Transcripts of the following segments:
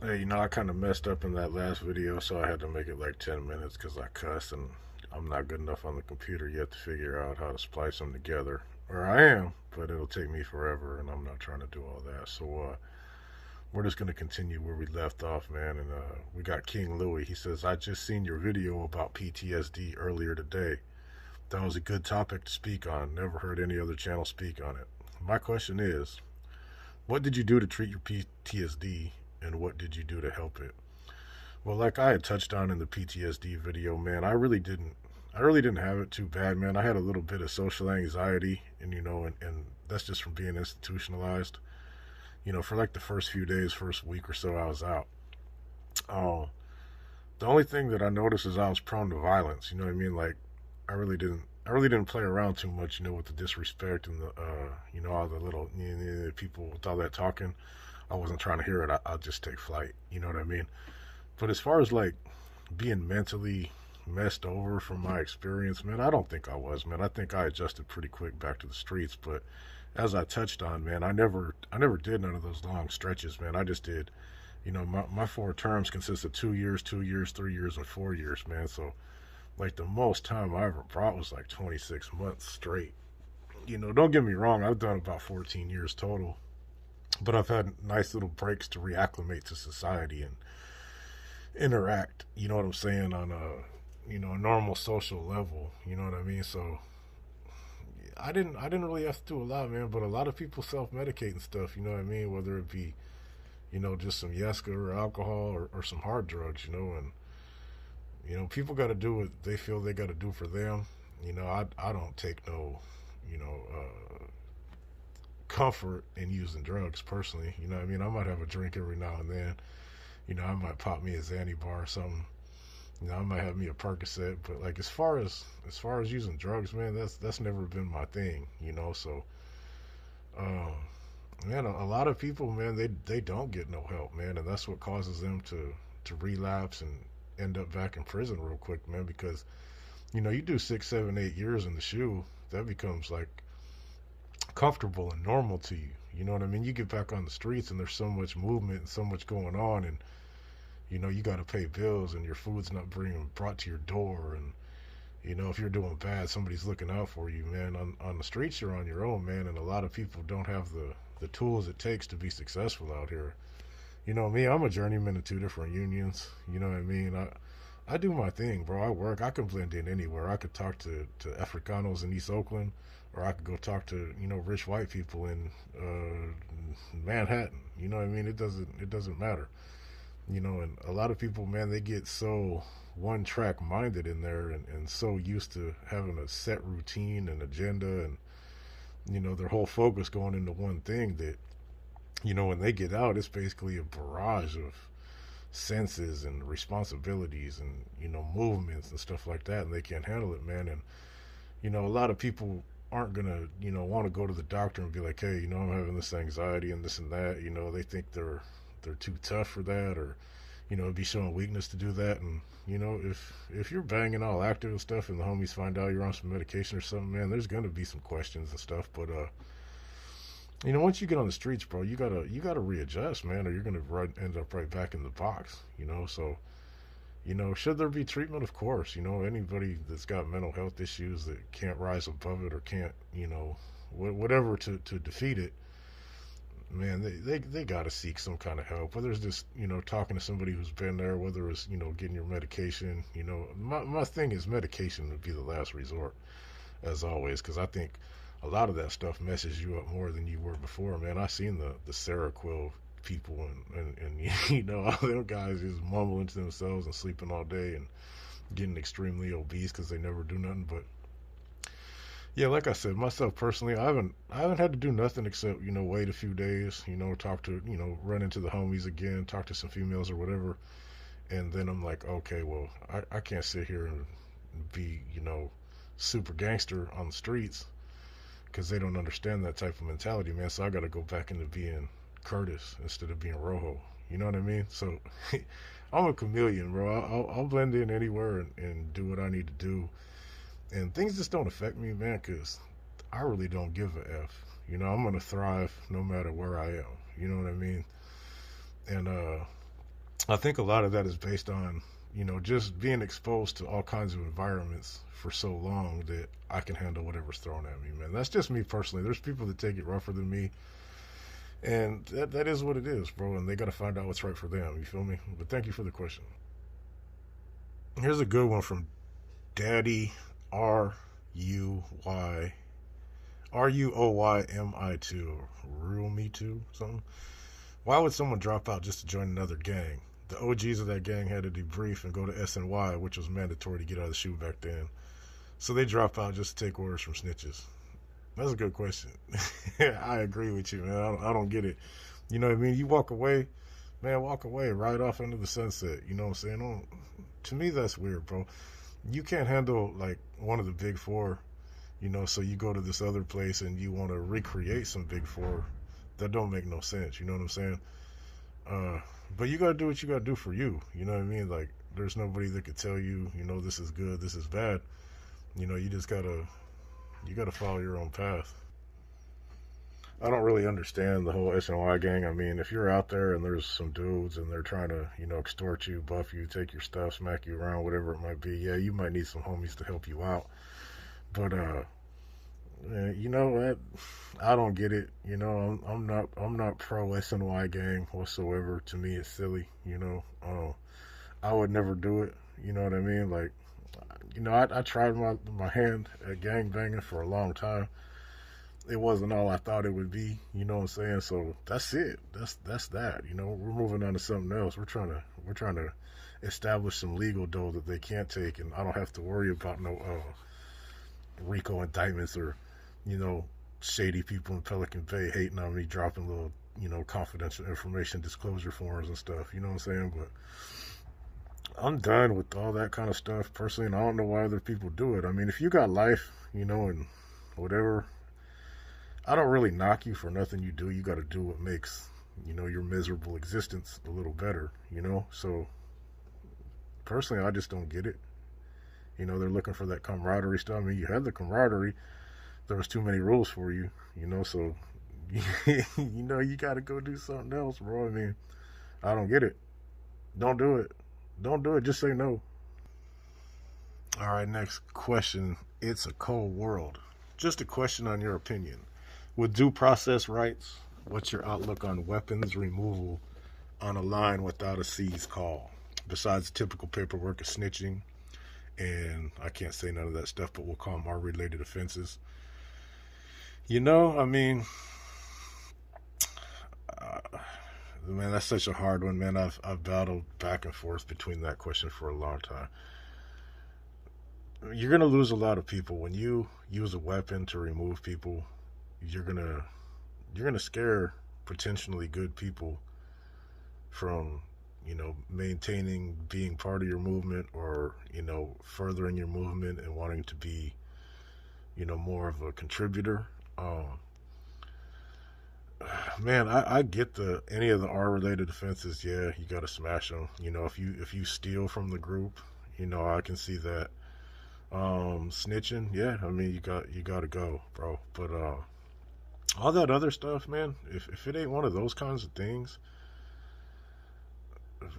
Hey, I kind of messed up in that last video, so I had to make it like 10 minutes because I cussed, and I'm not good enough on the computer yet to figure out how to splice them together. Or I am, but it'll take me forever, and I'm not trying to do all that. So, we're just going to continue where we left off, man. And we got King Louis. He says, I just seen your video about PTSD earlier today. That was a good topic to speak on. Never heard any other channel speak on it. My question is, what did you do to treat your PTSD, and what did you do to help it? Well, like I had touched on in the PTSD video, man, I really didn't have it too bad, man. I had a little bit of social anxiety, and and that's just from being institutionalized. For like the first few days, first week or so, I was out. Oh, the only thing that I noticed is I was prone to violence. You know what I mean? Like, I really didn't play around too much, with the disrespect and the, all the little people with all that talking. I wasn't trying to hear it. I'll just take flight. You know what I mean? But as far as like being mentally messed over from my experience, man, I don't think I was, man. I think I adjusted pretty quick back to the streets. But as I touched on, man, I never did none of those long stretches, man. I just did, my four terms consist of 2 years, 2 years, 3 years, and 4 years, man. So like the most time I ever brought was like 26 months straight. Don't get me wrong, I've done about 14 years total, but I've had nice little breaks to reacclimate to society and interact, you know what I'm saying, on a normal social level, you know what I mean? So I didn't really have to do a lot, man, but a lot of people self-medicate and stuff, you know what I mean, whether it be, just some Yeska or alcohol or some hard drugs, and people got to do what they feel they got to do for them. I don't take no, you know, comfort in using drugs personally. You know what I mean? I might have a drink every now and then. I might pop me a Xanny bar or something. I might have me a Percocet, but like as far as using drugs, man, that's never been my thing. So um, man, a lot of people, man, they don't get no help, man, and that's what causes them to relapse and end up back in prison real quick, man, because you do 6, 7, 8 years in the shoe, that becomes like comfortable and normal to you. You know what I mean? You get back on the streets and there's so much movement and so much going on, and you got to pay bills and your food's not being brought to your door, and if you're doing bad, somebody's looking out for you, man. On the streets, you're on your own, man, and a lot of people don't have the tools it takes to be successful out here. Me, I'm a journeyman in two different unions. You know what I mean? I do my thing, bro. I work. I can blend in anywhere. I could talk to Africanos in East Oakland, or I could go talk to rich white people in Manhattan. You know what I mean? It doesn't matter. And a lot of people, man, they get so one track minded in there, and so used to having a set routine and agenda, and their whole focus going into one thing that when they get out, it's basically a barrage of senses and responsibilities and movements and stuff like that, and they can't handle it, man. And a lot of people aren't gonna want to go to the doctor and be like, hey, I'm having this anxiety and this and that. They think they're too tough for that, or it'd be showing weakness to do that. And if you're banging all active and stuff and the homies find out you're on some medication or something, man, there's gonna be some questions and stuff. But once you get on the streets, bro, you gotta readjust, man, or you're gonna end up right back in the box. So should there be treatment? Of course. Anybody that's got mental health issues that can't rise above it, or can't, whatever to defeat it, man, they got to seek some kind of help. Whether it's just talking to somebody who's been there, whether it's getting your medication. My thing is medication would be the last resort, as always, because I think a lot of that stuff messes you up more than you were before, man. I seen the Seroquel people, and all them guys just mumbling to themselves and sleeping all day and getting extremely obese because they never do nothing. But yeah, like I said, myself personally, I haven't had to do nothing except wait a few days, talk to run into the homies again, talk to some females or whatever, and then I'm like, okay, well, I can't sit here and be super gangster on the streets, because they don't understand that type of mentality, man. So I got to go back into being Curtis instead of being Rojo. You know what I mean? So I'm a chameleon, bro. I'll blend in anywhere and do what I need to do. And things just don't affect me, man, because I really don't give a F. I'm going to thrive no matter where I am. You know what I mean? And I think a lot of that is based on, just being exposed to all kinds of environments for so long that I can handle whatever's thrown at me, man. That's just me personally. There's people that take it rougher than me, and that is what it is, bro. And they got to find out what's right for them. You feel me? But thank you for the question. Here's a good one from Daddy RUYMI2, Real Me Too, something. Why would someone drop out just to join another gang? The OGs of that gang had to debrief and go to SNY, which was mandatory to get out of the shoe back then. So they drop out just to take orders from snitches. That's a good question. I agree with you, man. I don't get it. You know what I mean? You walk away, man, walk away right off into the sunset. You know what I'm saying? To me, that's weird, bro. You can't handle, like, one of the big four, so you go to this other place and you want to recreate some big four. That don't make no sense. You know what I'm saying? Uh, but you got to do what you got to do for you. You know what I mean? Like, there's nobody that could tell you, this is good, this is bad. You just you gotta follow your own path. I don't really understand the whole SNY gang. I mean, if you're out there and there's some dudes and they're trying to, extort you, buff you, take your stuff, smack you around, whatever it might be, yeah, you might need some homies to help you out. But what? I don't get it. I'm not pro SNY gang whatsoever. To me, it's silly. I would never do it. You know what I mean? Like, I tried my hand at gang banging for a long time. It wasn't all I thought it would be. You know what I'm saying? So that's it. That's that. We're moving on to something else. We're trying to establish some legal dough that they can't take, and I don't have to worry about no RICO indictments or shady people in Pelican Bay hating on me, dropping little confidential information disclosure forms and stuff. You know what I'm saying? But I'm done with all that kind of stuff personally, and I don't know why other people do it. I mean, if you got life, and whatever, I don't really knock you for nothing you do. You got to do what makes, your miserable existence a little better, So, personally, I just don't get it. They're looking for that camaraderie stuff. I mean, you had the camaraderie. There was too many rules for you, so, you got to go do something else, bro. I mean, I don't get it. Don't do it. Don't do it. Just say no. All right, next question. It's a cold world. Just a question on your opinion. With due process rights, what's your outlook on weapons removal on a line without a seize call? Besides typical paperwork of snitching, and I can't say none of that stuff, but we'll call them R-related offenses. I mean, man, that's such a hard one, man. I've battled back and forth between that question for a long time. You're gonna lose a lot of people when you use a weapon to remove people. You're gonna scare potentially good people from maintaining being part of your movement, or furthering your movement and wanting to be more of a contributor. Man, I get any of the R related offenses. Yeah, you got to smash them. If you steal from the group, I can see that. Snitching, yeah, I mean, you got to go, bro. But all that other stuff, man, if it ain't one of those kinds of things,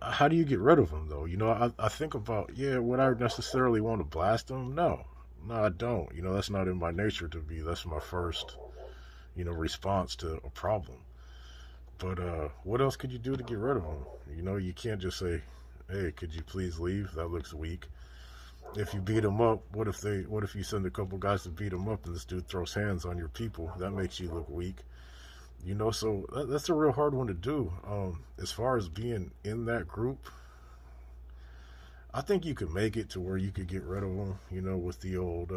how do you get rid of them, though? I think about, yeah, would I necessarily want to blast them? No, I don't. That's not in my nature to be. That's my first, response to a problem. But what else could you do to get rid of them? You can't just say, hey, could you please leave? That looks weak. If you beat them up, what if you send a couple guys to beat them up and this dude throws hands on your people? That makes you look weak. So that's a real hard one to do. As far as being in that group, I think you could make it to where you could get rid of them, with the old,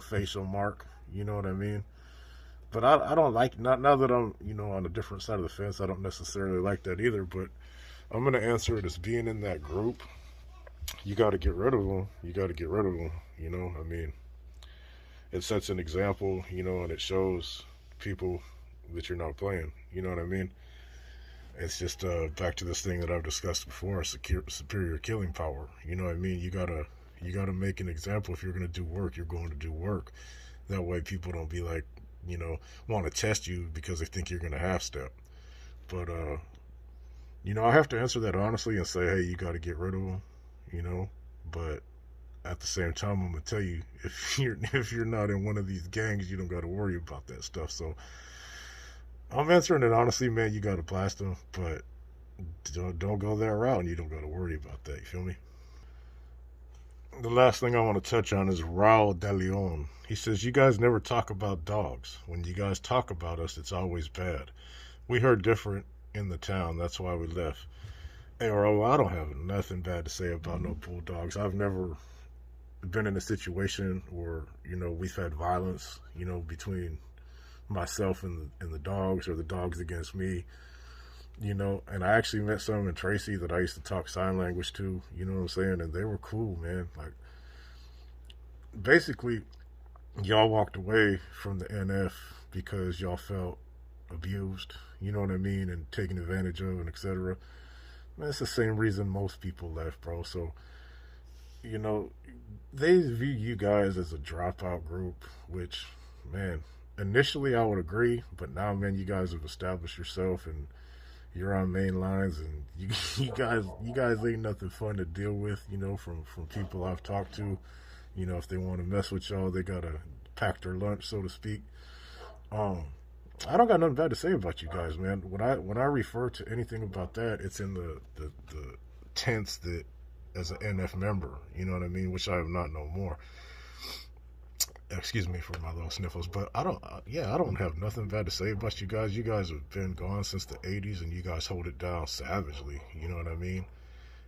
facial mark. You know what I mean? But I don't like, not now that I'm, on a different side of the fence, I don't necessarily like that either. But I'm going to answer it as being in that group. You got to get rid of them. You got to get rid of them. I mean, it sets an example, and it shows people that you're not playing. You know what I mean? It's just back to this thing that I've discussed before: superior killing power. You know what I mean? You gotta make an example. If you're gonna do work, you're going to do work. That way, people don't be like, want to test you because they think you're gonna half step. But I have to answer that honestly and say, hey, you got to get rid of them, you know. But at the same time, I'm gonna tell you, if you're not in one of these gangs, you don't got to worry about that stuff. So I'm answering it honestly, man. You got to blast them, but don't go that route, and you don't got to worry about that. You feel me? The last thing I want to touch on is Raul De Leon. He says, you guys never talk about dogs. When you guys talk about us, it's always bad. We heard different in the town. That's why we left. Hey, Raul, I don't have nothing bad to say about no bulldogs. I've never been in a situation where, we've had violence, between myself and the dogs or the dogs against me. And I actually met some in Tracy that I used to talk sign language to, you know what I'm saying? And they were cool, man. Like, basically, y'all walked away from the NF because y'all felt abused, you know what I mean, and taken advantage of, and etc. Man, it's the same reason most people left, bro. So, you know, they view you guys as a dropout group, which, man, initially I would agree, but now, man, you guys have established yourself and you're on main lines, and you guys ain't nothing fun to deal with. From people I've talked to, if they want to mess with y'all, they gotta pack their lunch, so to speak. Um, I don't got nothing bad to say about you guys, man. When I refer to anything about that, it's in the tense that as an NF member, you know what I mean, which I have not no more. Excuse me for my little sniffles, but I don't have nothing bad to say about you guys. You guys have been gone since the '80s, and you guys hold it down savagely. You know what I mean?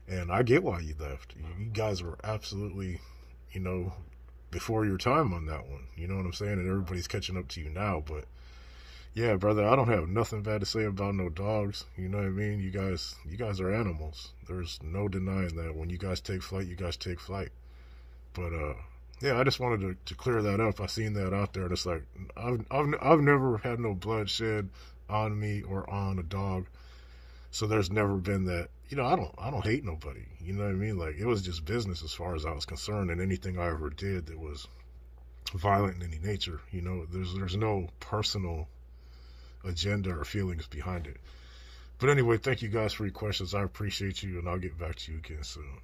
And I get why you left. You guys were absolutely, you know, before your time on that one. You know what I'm saying? And everybody's catching up to you now. But yeah, brother, I don't have nothing bad to say about no dogs. You know what I mean? You guys are animals. There's no denying that. When you guys take flight, you guys take flight. But yeah, I just wanted to clear that up. I seen that out there, and it's like I've never had no bloodshed on me or on a dog, so there's never been that. I don't hate nobody. You know what I mean? Like, it was just business as far as I was concerned, and anything I ever did that was violent in any nature, there's no personal agenda or feelings behind it. But anyway, thank you guys for your questions. I appreciate you, and I'll get back to you again soon.